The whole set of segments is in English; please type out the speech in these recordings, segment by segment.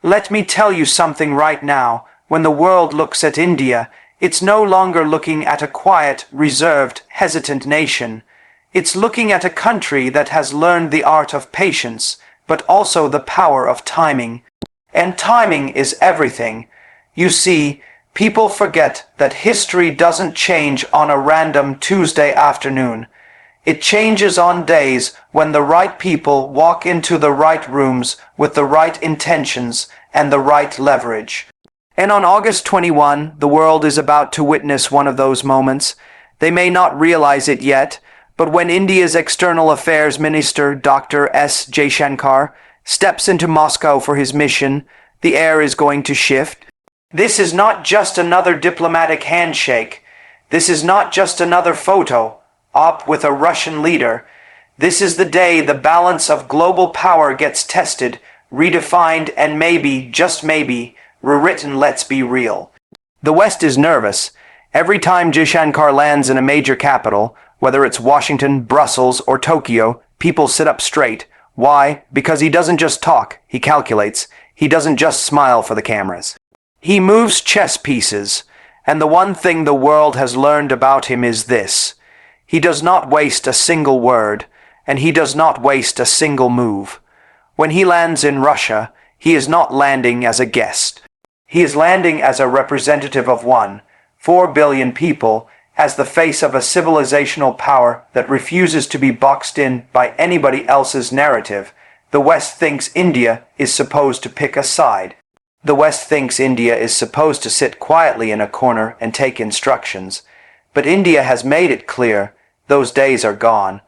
Let me tell you something right now. When the world looks at India, it's no longer looking at a quiet, reserved, hesitant nation. It's looking at a country that has learned the art of patience, but also the power of timing. And timing is everything. You see, people forget that history doesn't change on a random Tuesday afternoon. It changes on days when the right people walk into the right rooms with the right intentions and the right leverage. And on August 21, the world is about to witness one of those moments. They may not realize it yet, but when India's External Affairs Minister, Dr. S. Jaishankar, steps into Moscow for his mission, the air is going to shift. This is not just another diplomatic handshake. This is not just another photo op with a Russian leader. This is the day the balance of global power gets tested, redefined, and maybe, just maybe, rewritten. Let's be real. The West is nervous. Every time Jaishankar lands in a major capital, whether it's Washington, Brussels, or Tokyo, people sit up straight. Why? Because he doesn't just talk, he calculates. He doesn't just smile for the cameras. He moves chess pieces, and the one thing the world has learned about him is this. He does not waste a single word, and he does not waste a single move. When he lands in Russia, he is not landing as a guest. He is landing as a representative of 4 billion people, as the face of a civilizational power that refuses to be boxed in by anybody else's narrative. The West thinks India is supposed to pick a side. The West thinks India is supposed to sit quietly in a corner and take instructions. But India has made it clear, those days are gone.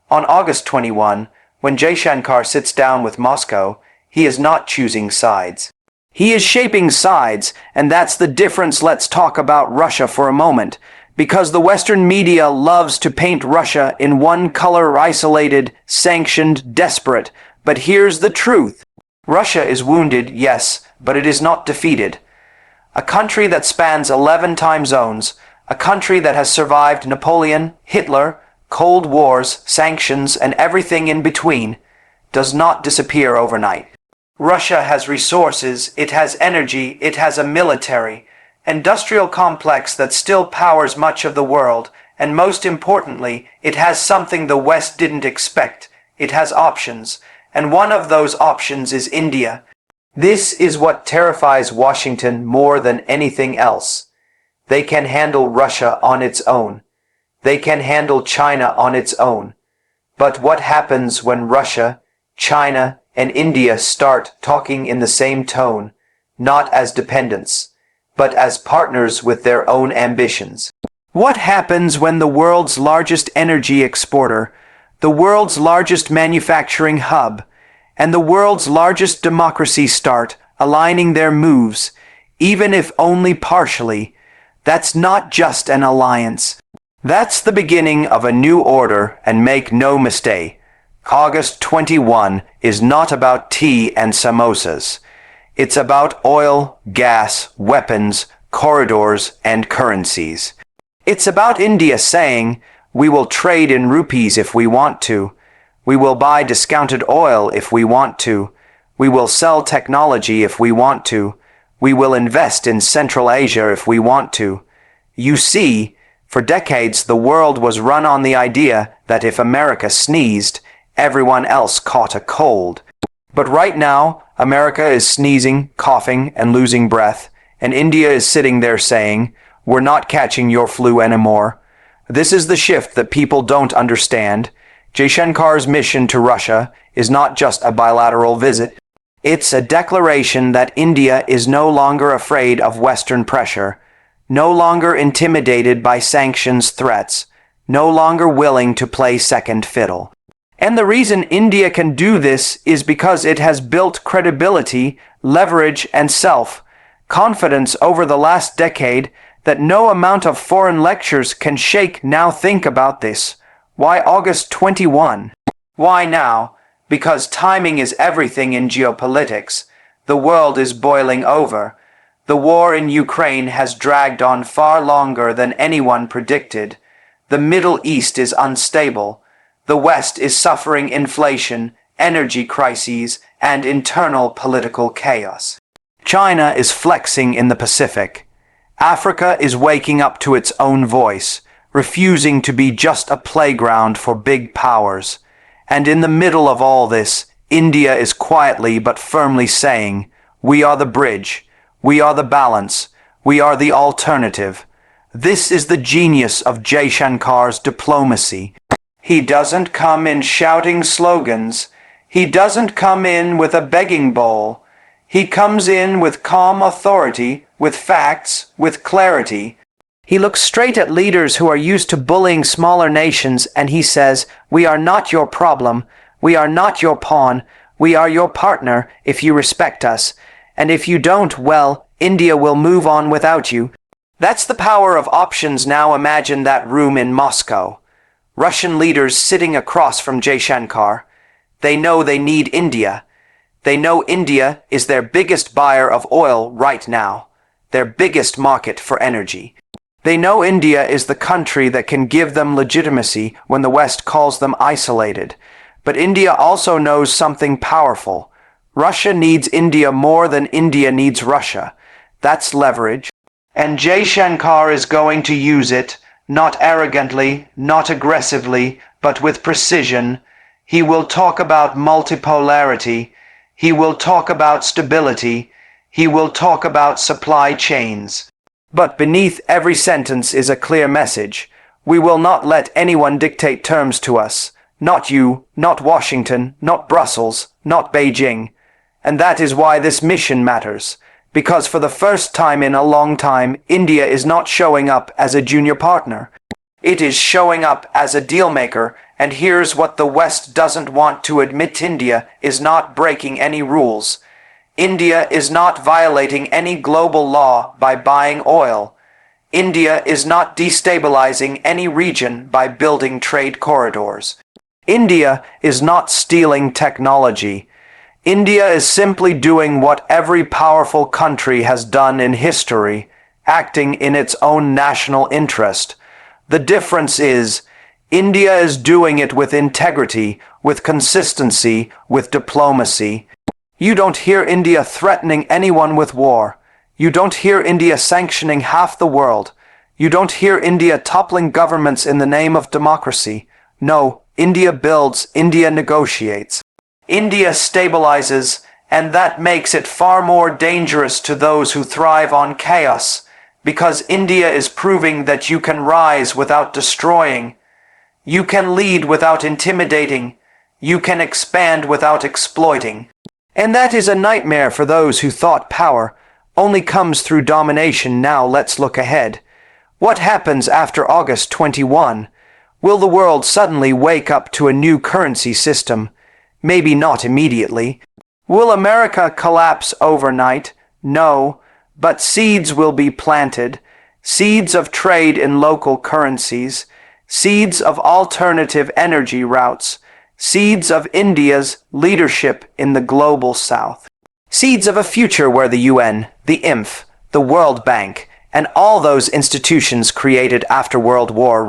On August 21, when Jaishankar sits down with Moscow, he is not choosing sides. He is shaping sides, and that's the difference. Let's talk about Russia for a moment, because the Western media loves to paint Russia in one color, isolated, sanctioned, desperate. But here's the truth. Russia is wounded, yes, but it is not defeated. A country that spans 11 time zones, a country that has survived Napoleon, Hitler, Cold Wars, sanctions, and everything in between, does not disappear overnight. Russia has resources, it has energy, it has a military, industrial complex that still powers much of the world, and most importantly, it has something the West didn't expect. It has options, and one of those options is India. This is what terrifies Washington more than anything else. They can handle Russia on its own. They can handle China on its own. But what happens when Russia, China, and India start talking in the same tone, not as dependents, but as partners with their own ambitions? What happens when the world's largest energy exporter, the world's largest manufacturing hub, and the world's largest democracy start aligning their moves, even if only partially? That's not just an alliance. That's the beginning of a new order, and make no mistake, August 21 is not about tea and samosas. It's about oil, gas, weapons, corridors, and currencies. It's about India saying, we will trade in rupees if we want to. We will buy discounted oil if we want to. We will sell technology if we want to. We will invest in Central Asia if we want to. You see, for decades the world was run on the idea that if America sneezed, everyone else caught a cold. But right now, America is sneezing, coughing, and losing breath, and India is sitting there saying, we're not catching your flu anymore. This is the shift that people don't understand. Jaishankar's mission to Russia is not just a bilateral visit. It's a declaration that India is no longer afraid of Western pressure, no longer intimidated by sanctions threats, no longer willing to play second fiddle. And the reason India can do this is because it has built credibility, leverage, and self-confidence over the last decade that no amount of foreign lectures can shake. Now think about this. Why August 21? Why now? Because timing is everything in geopolitics. The world is boiling over. The war in Ukraine has dragged on far longer than anyone predicted. The Middle East is unstable. The West is suffering inflation, energy crises, and internal political chaos. China is flexing in the Pacific. Africa is waking up to its own voice, refusing to be just a playground for big powers. And in the middle of all this, India is quietly but firmly saying, "We are the bridge. We are the balance. We are the alternative." This is the genius of Jaishankar's diplomacy. He doesn't come in shouting slogans. He doesn't come in with a begging bowl. He comes in with calm authority, with facts, with clarity. He looks straight at leaders who are used to bullying smaller nations and he says, "We are not your problem. We are not your pawn. We are your partner if you respect us. And if you don't, well, India will move on without you." That's the power of options. Now imagine that room in Moscow. Russian leaders sitting across from Jaishankar. They know they need India. They know India is their biggest buyer of oil right now, their biggest market for energy. They know India is the country that can give them legitimacy when the West calls them isolated. But India also knows something powerful. Russia needs India more than India needs Russia. That's leverage. And Jaishankar is going to use it, not arrogantly, not aggressively, but with precision. He will talk about multipolarity. He will talk about stability. He will talk about supply chains. But beneath every sentence is a clear message. We will not let anyone dictate terms to us. Not you, not Washington, not Brussels, not Beijing. And that is why this mission matters. Because for the first time in a long time, India is not showing up as a junior partner. It is showing up as a dealmaker, and here's what the West doesn't want to admit: India is not breaking any rules. India is not violating any global law by buying oil. India is not destabilizing any region by building trade corridors. India is not stealing technology. India is simply doing what every powerful country has done in history, acting in its own national interest. The difference is, India is doing it with integrity, with consistency, with diplomacy. You don't hear India threatening anyone with war. You don't hear India sanctioning half the world. You don't hear India toppling governments in the name of democracy. No, India builds, India negotiates. India stabilizes, and that makes it far more dangerous to those who thrive on chaos, because India is proving that you can rise without destroying. You can lead without intimidating. You can expand without exploiting. And that is a nightmare for those who thought power only comes through domination. Now let's look ahead. What happens after August 21? Will the world suddenly wake up to a new currency system? Maybe not immediately. Will America collapse overnight? No, but seeds will be planted. Seeds of trade in local currencies. Seeds of alternative energy routes. Seeds of India's leadership in the global south. Seeds of a future where the UN, the IMF, the World Bank, and all those institutions created after World War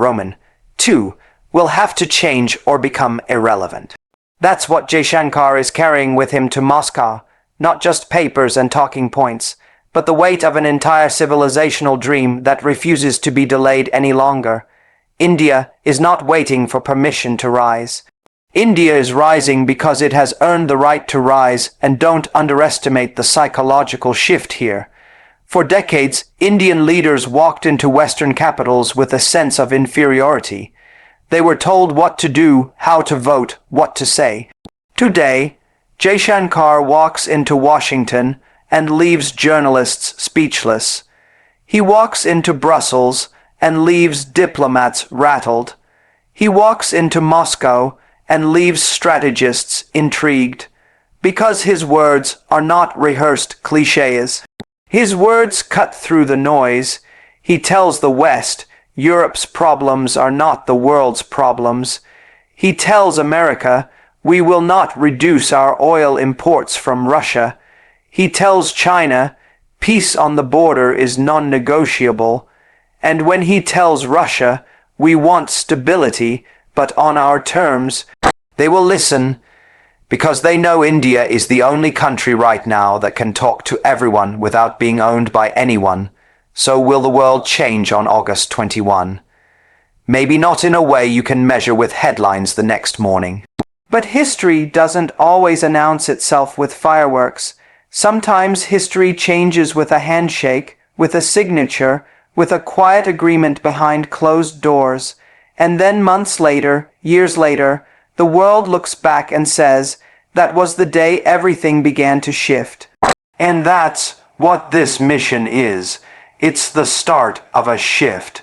II will have to change or become irrelevant. That's what Jaishankar is carrying with him to Moscow, not just papers and talking points, but the weight of an entire civilizational dream that refuses to be delayed any longer. India is not waiting for permission to rise. India is rising because it has earned the right to rise, and don't underestimate the psychological shift here. For decades, Indian leaders walked into Western capitals with a sense of inferiority. They were told what to do, how to vote, what to say. Today, Jaishankar walks into Washington and leaves journalists speechless. He walks into Brussels and leaves diplomats rattled. He walks into Moscow and leaves strategists intrigued, because his words are not rehearsed clichés. His words cut through the noise. He tells the West, Europe's problems are not the world's problems. He tells America, we will not reduce our oil imports from Russia. He tells China, peace on the border is non-negotiable. And when he tells Russia, we want stability, but on our terms, they will listen, Because they know India is the only country right now that can talk to everyone without being owned by anyone. So will the world change on August 21? Maybe not in a way you can measure with headlines the next morning. But history doesn't always announce itself with fireworks. Sometimes history changes with a handshake, with a signature, with a quiet agreement behind closed doors. And then months later, years later, the world looks back and says, that was the day everything began to shift. And that's what this mission is. It's the start of a shift.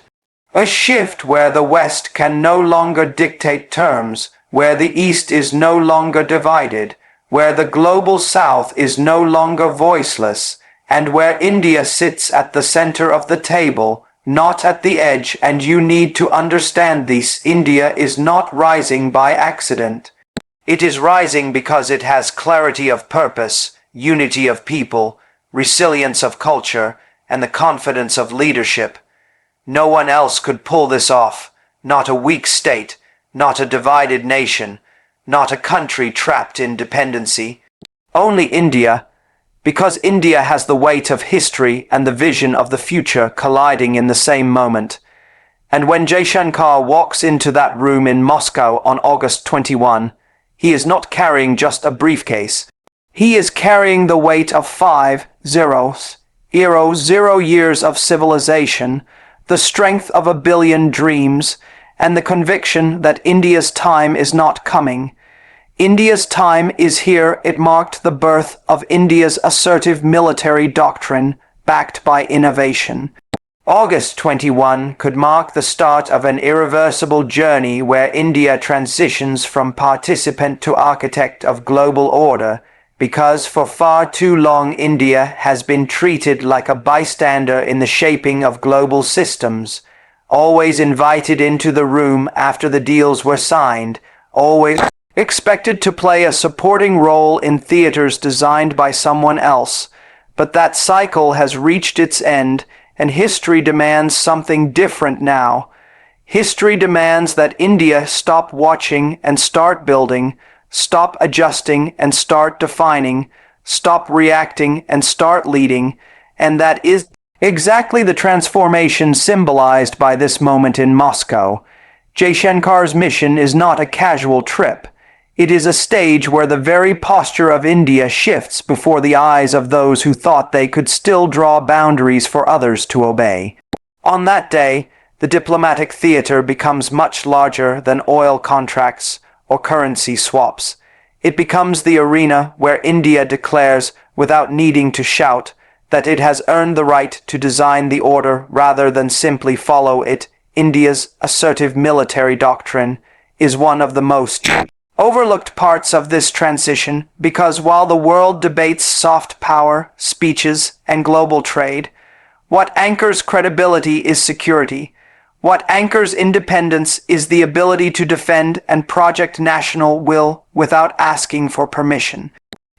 A shift where the West can no longer dictate terms, where the East is no longer divided, where the global South is no longer voiceless, and where India sits at the center of the table, not at the edge. And you need to understand this: India is not rising by accident. It is rising because it has clarity of purpose, unity of people, resilience of culture, and the confidence of leadership. No one else could pull this off. Not a weak state, not a divided nation, not a country trapped in dependency. Only India, because India has the weight of history and the vision of the future colliding in the same moment. And when Jaishankar walks into that room in Moscow on August 21, he is not carrying just a briefcase. He is carrying the weight of 0 years of civilization, the strength of 1 billion dreams, and the conviction that India's time is not coming. India's time is here. It marked the birth of India's assertive military doctrine, backed by innovation. August 21 could mark the start of an irreversible journey where India transitions from participant to architect of global order, because for far too long India has been treated like a bystander in the shaping of global systems, always invited into the room after the deals were signed, always expected to play a supporting role in theaters designed by someone else. But that cycle has reached its end, and history demands something different now. History demands that India stop watching and start building, stop adjusting and start defining, stop reacting and start leading, and that is exactly the transformation symbolized by this moment in Moscow. Jaishankar's mission is not a casual trip. It is a stage where the very posture of India shifts before the eyes of those who thought they could still draw boundaries for others to obey. On that day, the diplomatic theater becomes much larger than oil contracts or currency swaps. It becomes the arena where India declares, without needing to shout, that it has earned the right to design the order rather than simply follow it. India's assertive military doctrine is one of the most overlooked parts of this transition, because while the world debates soft power, speeches, and global trade, what anchors credibility is security. What anchors independence is the ability to defend and project national will without asking for permission.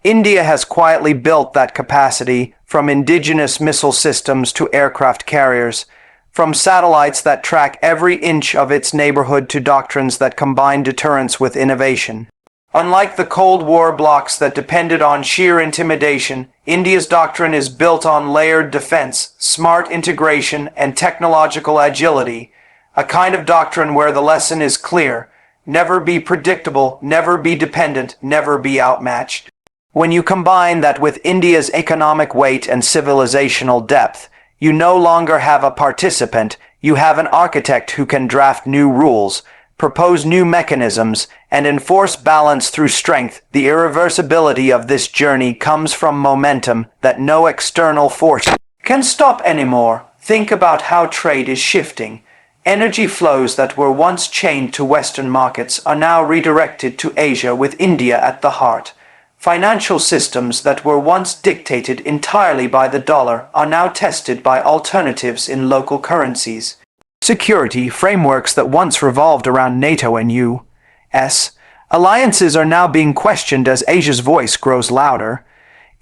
India has quietly built that capacity, from indigenous missile systems to aircraft carriers, from satellites that track every inch of its neighborhood to doctrines that combine deterrence with innovation. Unlike the Cold War blocs that depended on sheer intimidation, India's doctrine is built on layered defense, smart integration, and technological agility, a kind of doctrine where the lesson is clear: never be predictable, never be dependent, never be outmatched. When you combine that with India's economic weight and civilizational depth, you no longer have a participant, you have an architect who can draft new rules, propose new mechanisms, and enforce balance through strength. The irreversibility of this journey comes from momentum that no external force can stop anymore. Think about how trade is shifting. Energy flows that were once chained to Western markets are now redirected to Asia, with India at the heart. Financial systems that were once dictated entirely by the dollar are now tested by alternatives in local currencies. Security frameworks that once revolved around NATO and U.S. alliances are now being questioned as Asia's voice grows louder.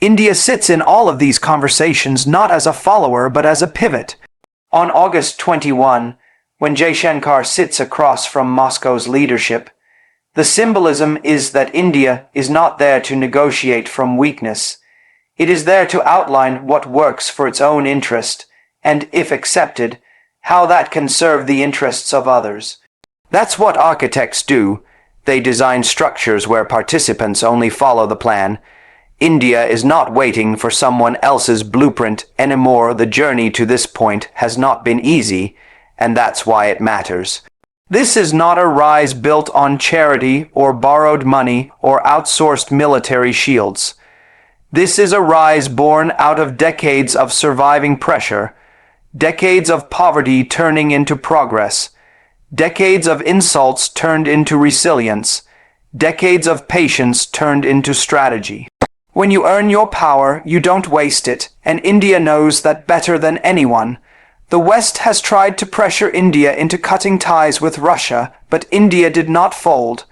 India sits in all of these conversations not as a follower but as a pivot. On August 21, when Jaishankar sits across from Moscow's leadership, The symbolism is that India is not there to negotiate from weakness. It is there to outline what works for its own interest, and, if accepted, how that can serve the interests of others. That's what architects do. They design structures where participants only follow the plan. India is not waiting for someone else's blueprint anymore. The journey to this point has not been easy, and that's why it matters. This is not a rise built on charity or borrowed money or outsourced military shields. This is a rise born out of decades of surviving pressure, decades of poverty turning into progress, decades of insults turned into resilience, decades of patience turned into strategy. When you earn your power, you don't waste it, and India knows that better than anyone. The West has tried to pressure India into cutting ties with Russia, but India did not fold.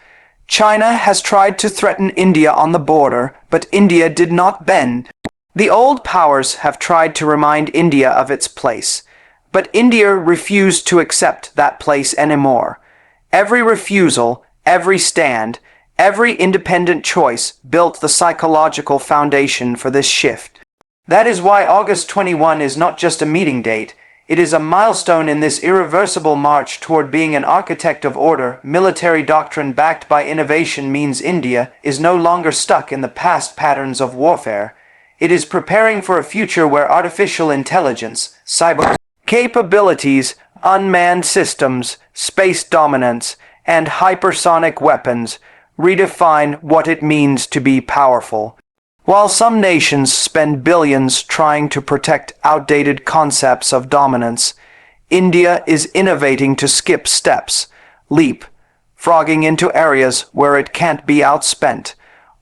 China has tried to threaten India on the border, but India did not bend. The old powers have tried to remind India of its place, but India refused to accept that place anymore. Every refusal, every stand, every independent choice built the psychological foundation for this shift. That is why August 21 is not just a meeting date. It is a milestone in this irreversible march toward being an architect of order. Military doctrine backed by innovation means India is no longer stuck in the past patterns of warfare. It is preparing for a future where artificial intelligence, cyber capabilities, unmanned systems, space dominance, and hypersonic weapons redefine what it means to be powerful. While some nations spend billions trying to protect outdated concepts of dominance, India is innovating to skip steps, leap, frogging into areas where it can't be outspent,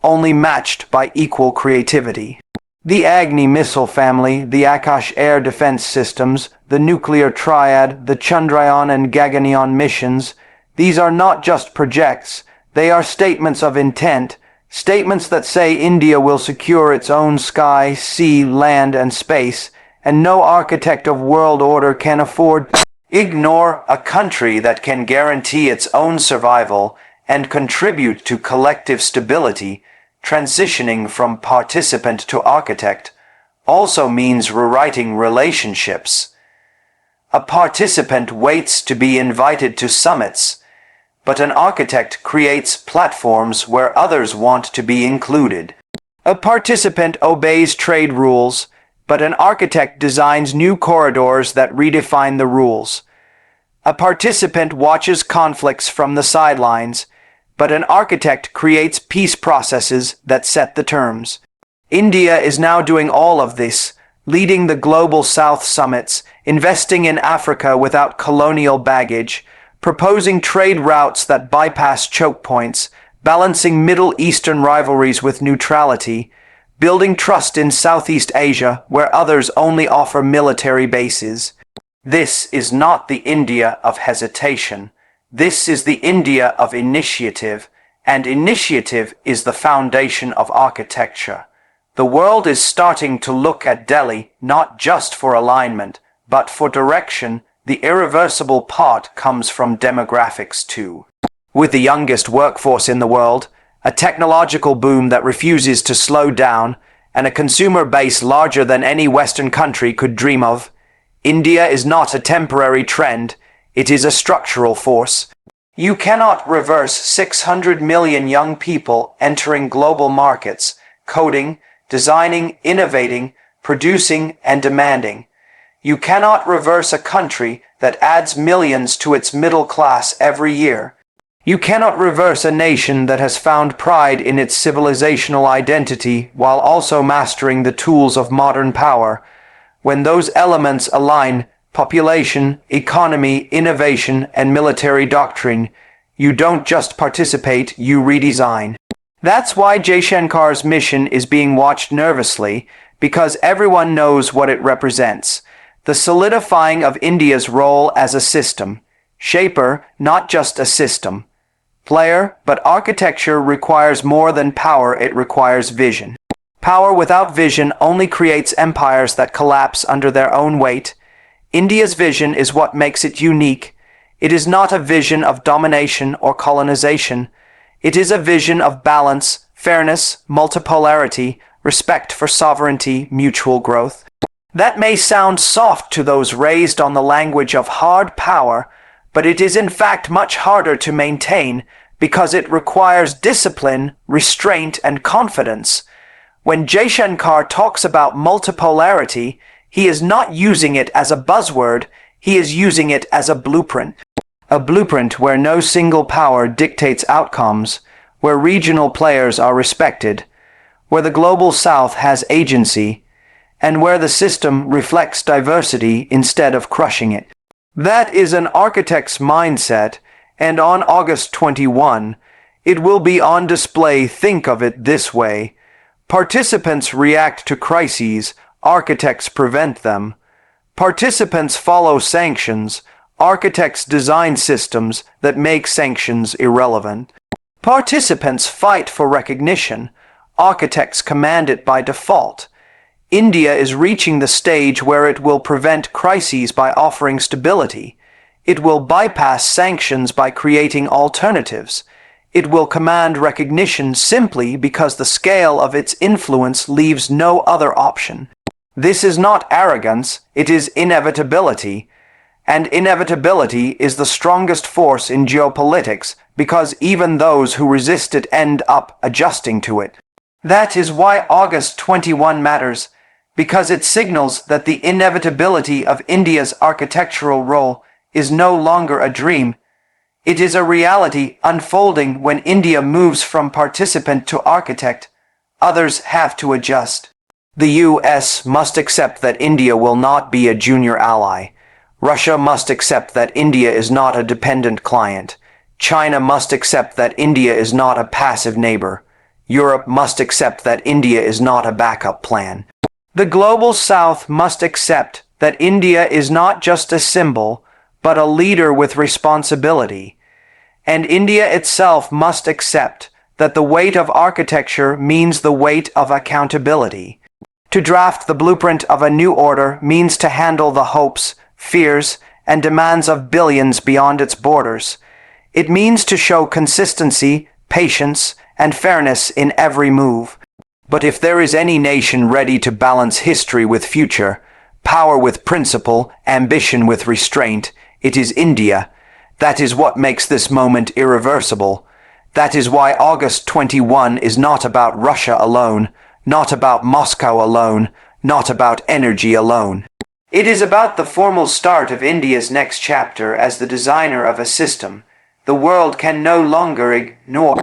only matched by equal creativity. The Agni missile family, the Akash air defense systems, the nuclear triad, the Chandrayaan and Gaganyaan missions, these are not just projects, they are statements of intent, statements that say India will secure its own sky, sea, land, and space, and no architect of world order can afford to ignore a country that can guarantee its own survival and contribute to collective stability. Transitioning from participant to architect also means rewriting relationships. A participant waits to be invited to summits, but an architect creates platforms where others want to be included. A participant obeys trade rules, but an architect designs new corridors that redefine the rules. A participant watches conflicts from the sidelines, but an architect creates peace processes that set the terms. India is now doing all of this, leading the Global South summits, investing in Africa without colonial baggage, proposing trade routes that bypass choke points, balancing Middle Eastern rivalries with neutrality, building trust in Southeast Asia where others only offer military bases. This is not the India of hesitation. This is the India of initiative, and initiative is the foundation of architecture. The world is starting to look at Delhi not just for alignment, but for direction. The irreversible part comes from demographics too. With the youngest workforce in the world, a technological boom that refuses to slow down, and a consumer base larger than any Western country could dream of, India is not a temporary trend, it is a structural force. You cannot reverse 600 million young people entering global markets, coding, designing, innovating, producing, and demanding. You cannot reverse a country that adds millions to its middle class every year. You cannot reverse a nation that has found pride in its civilizational identity while also mastering the tools of modern power. When those elements align, population, economy, innovation, and military doctrine, you don't just participate, you redesign. That's why Jaishankar'S mission is being watched nervously, because everyone knows what it represents. The solidifying of India's role as a system. Shaper, not just a system. Player, but architecture requires more than power, it requires vision. Power without vision only creates empires that collapse under their own weight. India's vision is what makes it unique. It is not a vision of domination or colonization. It is a vision of balance, fairness, multipolarity, respect for sovereignty, mutual growth. That may sound soft to those raised on the language of hard power, but it is in fact much harder to maintain because it requires discipline, restraint, and confidence. When Jaishankar talks about multipolarity, he is not using it as a buzzword, he is using it as a blueprint. A blueprint where no single power dictates outcomes, where regional players are respected, where the global south has agency, and where the system reflects diversity instead of crushing it. That is an architect's mindset, and on August 21, it will be on display. Think of it this way. Participants react to crises, architects prevent them. Participants follow sanctions, architects design systems that make sanctions irrelevant. Participants fight for recognition, architects command it by default. India is reaching the stage where it will prevent crises by offering stability. It will bypass sanctions by creating alternatives. It will command recognition simply because the scale of its influence leaves no other option. This is not arrogance, it is inevitability. And inevitability is the strongest force in geopolitics because even those who resist it end up adjusting to it. That is why August 21 matters, because it signals that the inevitability of India's architectural role is no longer a dream. It is a reality unfolding when India moves from participant to architect. Others have to adjust. The US must accept that India will not be a junior ally. Russia must accept that India is not a dependent client. China must accept that India is not a passive neighbor. Europe must accept that India is not a backup plan. The global South must accept that India is not just a symbol, but a leader with responsibility. And India itself must accept that the weight of architecture means the weight of accountability. To draft the blueprint of a new order means to handle the hopes, fears, and demands of billions beyond its borders. It means to show consistency, patience, and fairness in every move. But if there is any nation ready to balance history with future, power with principle, ambition with restraint, it is India. That is what makes this moment irreversible. That is why August 21 is not about Russia alone, not about Moscow alone, not about energy alone. It is about the formal start of India's next chapter as the designer of a system the world can no longer ignore.